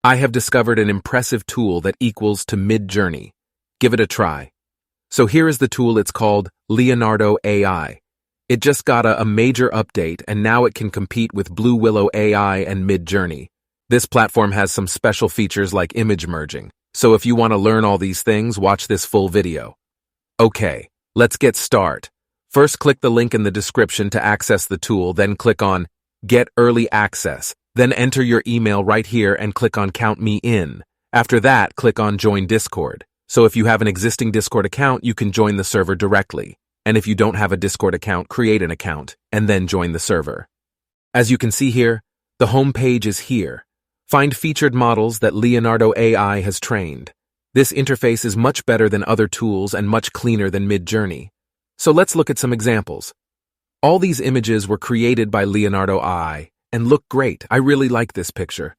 I have discovered an impressive tool that equals to MidJourney. Give it a try. So here is the tool. It's called Leonardo AI. It just got a major update, and now it can compete with Blue Willow AI and MidJourney. This platform has some special features like image merging. So if you want to learn all these things, watch this full video. Okay, let's get started. First, click the link in the description to access the tool, then click on Get Early Access. Then enter your email right here and click on Count Me In. After that, click on Join Discord. So if you have an existing Discord account, you can join the server directly. And if you don't have a Discord account, create an account and then join the server. As you can see here, the home page is here. Find featured models that Leonardo AI has trained. This interface is much better than other tools and much cleaner than MidJourney. So let's look at some examples. All these images were created by Leonardo AI and look great. I really like this picture.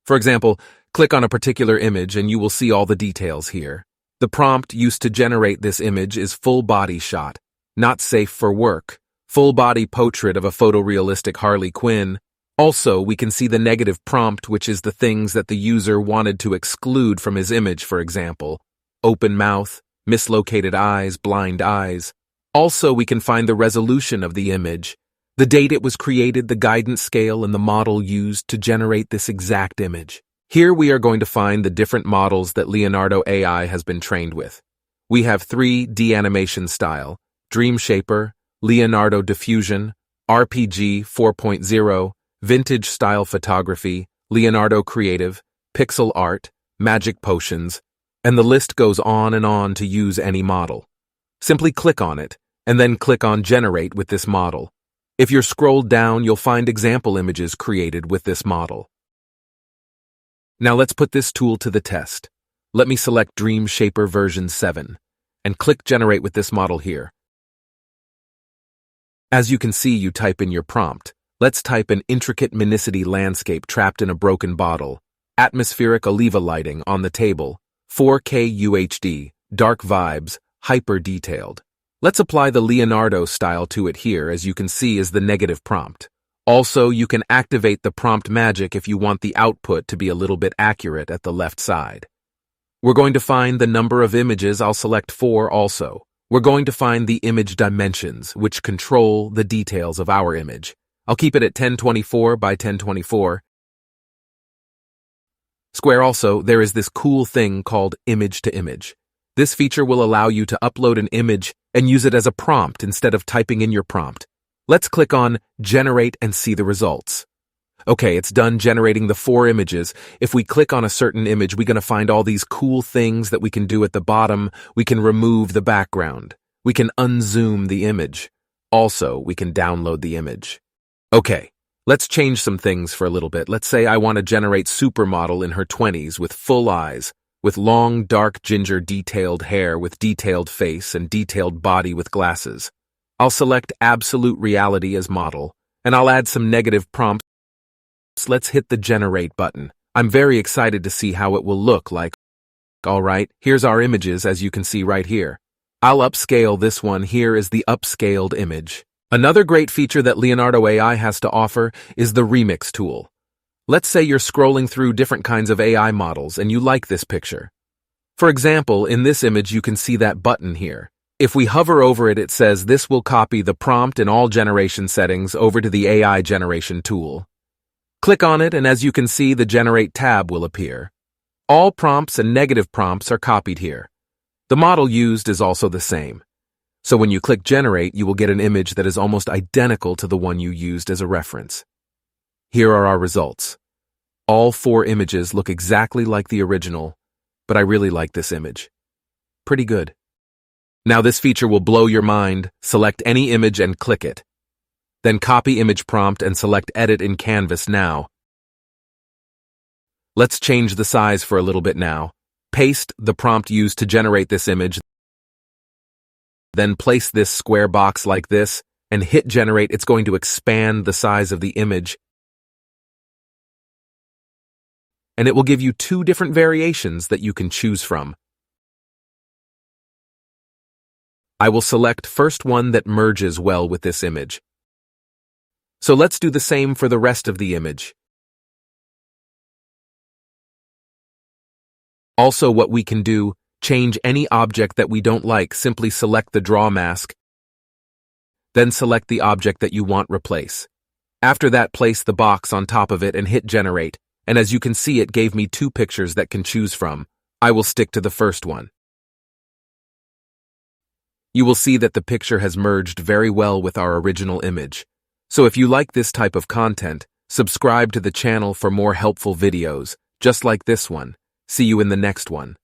For example, click on a particular image and you will see all the details here. The prompt used to generate this image is full body shot, not safe for work, full body portrait of a photorealistic Harley Quinn. Also, we can see the negative prompt, which is the things that the user wanted to exclude from his image, for example, open mouth, mislocated eyes, blind eyes. Also, we can find the resolution of the image, the date it was created, the guidance scale, and the model used to generate this exact image. Here we are going to find the different models that Leonardo AI has been trained with. We have 3D animation style, Dream Shaper, Leonardo Diffusion, RPG 4.0, Vintage Style Photography, Leonardo Creative, Pixel Art, Magic Potions, and the list goes on to use any model. Simply click on it, and then click on Generate with this model. If you're scrolled down, you'll find example images created with this model. Now let's put this tool to the test. Let me select Dream Shaper version 7, and click Generate with this model here. As you can see, you type in your prompt. Let's type an intricate minicity landscape trapped in a broken bottle, atmospheric Oliva lighting on the table, 4K UHD, dark vibes, hyper-detailed. Let's apply the Leonardo style to it here, as you can see is the negative prompt. Also, you can activate the prompt magic if you want the output to be a little bit accurate at the left side. We're going to find the number of images. I'll select 4 also. We're going to find the image dimensions, which control the details of our image. I'll keep it at 1024 by 1024 square. Also, there is this cool thing called image to image. This feature will allow you to upload an image and use it as a prompt instead of typing in your prompt. Let's click on Generate and see the results. Okay, it's done generating the 4 images. If we click on a certain image, we're going to find all these cool things that we can do at the bottom. We can remove the background. We can unzoom the image. Also, we can download the image. Okay, let's change some things for a little bit. Let's say I want to generate supermodel in her 20s with full eyes, with long, dark, ginger, detailed hair with detailed face and detailed body with glasses. I'll select Absolute Reality as model, and I'll add some negative prompts. Let's hit the Generate button. I'm very excited to see how it will look like. Alright, here's our images as you can see right here. I'll upscale this one. Here is the upscaled image. Another great feature that Leonardo AI has to offer is the Remix tool. Let's say you're scrolling through different kinds of AI models and you like this picture. For example, in this image you can see that button here. If we hover over it, it says this will copy the prompt and all generation settings over to the AI generation tool. Click on it and as you can see, the Generate tab will appear. All prompts and negative prompts are copied here. The model used is also the same. So when you click Generate, you will get an image that is almost identical to the one you used as a reference. Here are our results. All 4 images look exactly like the original, but I really like this image. Pretty good. Now this feature will blow your mind. Select any image and click it. Then copy image prompt and select Edit in Canvas now. Let's change the size for a little bit now. Paste the prompt used to generate this image. Then place this square box like this and hit Generate. It's going to expand the size of the image. And it will give you 2 different variations that you can choose from. I will select first one that merges well with this image. So let's do the same for the rest of the image. Also, what we can do, change any object that we don't like, simply select the draw mask, then select the object that you want replace. After that, place the box on top of it and hit generate, and as you can see, it gave me 2 pictures that can choose from. I will stick to the first one. You will see that the picture has merged very well with our original image. So if you like this type of content, subscribe to the channel for more helpful videos, just like this one. See you in the next one.